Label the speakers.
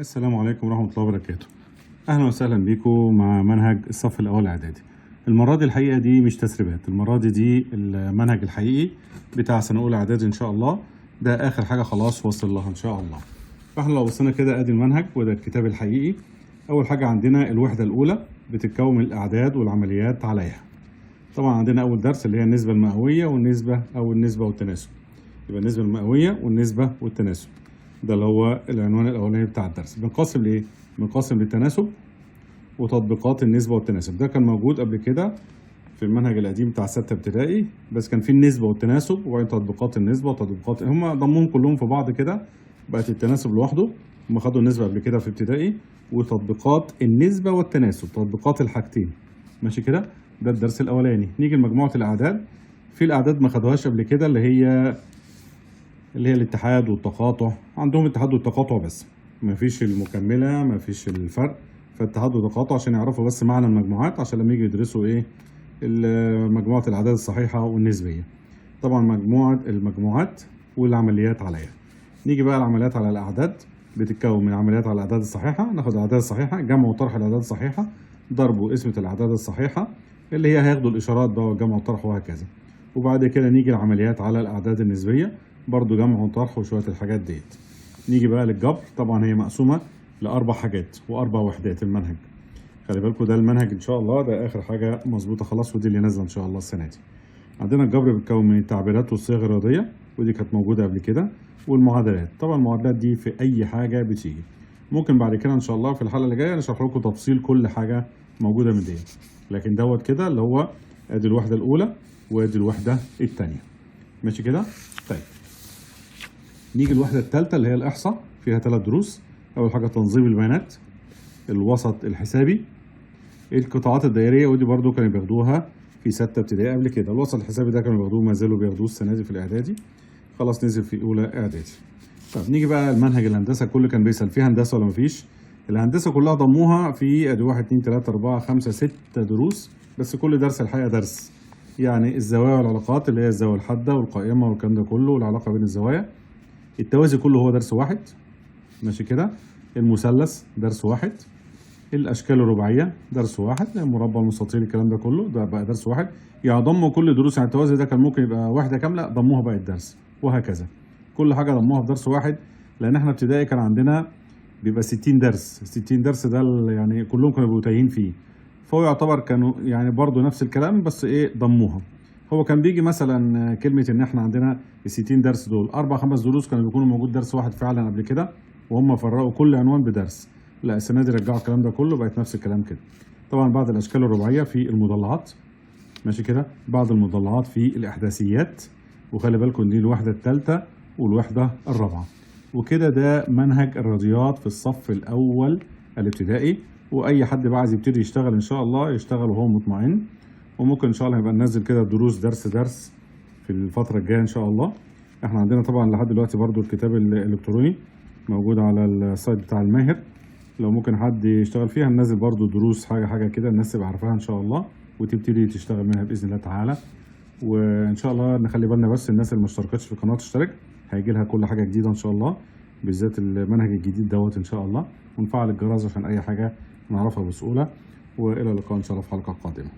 Speaker 1: السلام عليكم ورحمة الله وبركاته. أهلا وسهلا بيكم مع منهج الصف الأول إعدادي. المرة دي الحقيقة دي مش تسريبات، المرة دي المنهج الحقيقي بتاع سنة أولى إعدادي إن شاء الله. ده آخر حاجة خلاص وصل لها إن شاء الله. فإحنا لو بصينا كده أدي المنهج وده الكتاب الحقيقي. أول حاجة عندنا الوحدة الأولى بتتكون من الأعداد والعمليات عليها. طبعا عندنا أول درس اللي هي النسبة المئوية والنسبة والتناسب. يبقى النسبة المئوية والنسبة والتناسب. ده اللي هو العنوان الاولاني بتاع الدرس. بنقسم لايه؟ بنقسم للتناسب وتطبيقات النسبه والتناسب. ده كان موجود قبل كده في المنهج القديم بتاع 6 ابتدائي، بس كان فيه النسبه والتناسب وبعدين تطبيقات النسبه وتطبيقات، هم ضموهم كلهم في بعض كده بقت التناسب لوحده. هم خدوا النسبه قبل كده في ابتدائي وتطبيقات النسبه والتناسب، تطبيقات الحاجتين. ماشي كده؟ ده الدرس الاولاني. نيجي لمجموعه الاعداد. في الاعداد ما خدوهاش قبل كده اللي هي الاتحاد والتقاطع. عندهم اتحاد والتقاطع بس، مفيش المكملة، مفيش الفرق. فاتحاد وتقاطع عشان يعرفوا بس معنى المجموعات، عشان لما يجي يدرسوا ايه مجموعة الأعداد الصحيحة والنسبية. طبعا المجموعات والعمليات عليها. نيجي بقى العمليات على الأعداد. بتتكون من عمليات على الأعداد الصحيحة. ناخد الأعداد الصحيحة، جمع وطرح الأعداد الصحيحة، ضرب وقسمة الأعداد الصحيحة اللي هي هياخدوا الإشارات بقى والجمع والطرح وهكذا. وبعد كده نيجي العمليات على الأعداد النسبية، برضو جمع وطرح وشوية الحاجات ديت. نيجي بقى للجبر. طبعا هي مقسومة لأربع حاجات وأربع وحدات المنهج. خلي بالكم ده المنهج إن شاء الله، ده آخر حاجة مظبوطة خلاص، ودي اللي نازلة إن شاء الله السنة دي. عندنا الجبر بيتكون من التعبيرات والصيغ الرياضية، ودي كانت موجودة قبل كده، والمعادلات. طبعا المعادلات دي في أي حاجة بتيجي. ممكن بعد كده إن شاء الله في الحلقة اللي جاية نشرح لكم تفصيل كل حاجة موجودة من دي، لكن دوت كده اللي هو أدي الوحدة الأولى وأدي الوحدة الثانية. ماشي كده؟ طيب. نيجي الوحدة الثالثة اللي هي الإحصاء، فيها 3 دروس. أول حاجة تنظيم البيانات، الوسط الحسابي، القطاعات الدائرية، ودي برضو كانوا بياخدوها في 6 ابتدائي قبل كده. الوسط الحسابي ده كانوا بياخدوه، ما زالوا بياخدوه السنة دي في الإعدادي، خلاص نزل في أولى إعدادي. طب نيجي بقى المنهج الهندسة. كل كان بيسأل فيه هندسة ولا مفيش؟ الهندسة كلها ضموها في أدي 1 2 3 4 5 6 دروس، بس كل درس الحقيقة درس. يعني الزوايا والعلاقات اللي هي الزاوية الحادة والقائمة والكلام ده كله والعلاقة بين الزوايا. التوازي كله هو درس واحد. ماشي كده؟ المثلث درس واحد. الاشكال الرباعيه درس واحد. المربع المستطيل الكلام ده كله ده بقى درس واحد. يعني ضموا كل دروس. يعني التوازي ده كان ممكن يبقى وحده كامله، ضموها بقى الدرس وهكذا. كل حاجه ضموها في درس واحد، لان احنا ابتدائي كان عندنا بيبقى 60 درس. 60 درس ده يعني كلهم كانوا بيبقوا تايهين فيه، فهو يعتبر كانوا يعني برضو نفس الكلام بس ايه ضموها. هو كان بيجي مثلا كلمه ان احنا عندنا ال 60 درس دول 4 5 دروس كانوا بيكونوا موجود درس واحد فعلا قبل كده، وهم فرقوا كل عنوان بدرس. لا السنه دي رجعوا الكلام ده كله، بقت نفس الكلام كده. طبعا بعض الاشكال الرباعيه في المضلعات. ماشي كده؟ بعض المضلعات في الاحداثيات. وخلي بالكم دي الوحده الثالثه والوحده الرابعه. وكده ده منهج الرياضيات في الصف الاول الابتدائي. واي حد بقى عايز يبتدي يشتغل ان شاء الله يشتغل وهو مطمئن. وممكن ان شاء الله يبقى ننزل كده دروس درس في الفتره الجايه ان شاء الله. احنا عندنا طبعا لحد دلوقتي برضو الكتاب الالكتروني موجود على السايت بتاع الماهر، لو ممكن حد يشتغل فيها. هننزل برضو دروس حاجه كده الناس تبقى عارفاها ان شاء الله، وتبتدي تشتغل منها باذن الله تعالى. وان شاء الله نخلي بالنا بس الناس اللي ما اشتركتش في القناه تشترك، هيجي لها كل حاجه جديده ان شاء الله، بالذات المنهج الجديد دوت ان شاء الله. ونفعل الجرس عشان اي حاجه نعرفها بسهوله. والى اللقاء ان شاء الله في حلقه قادمه.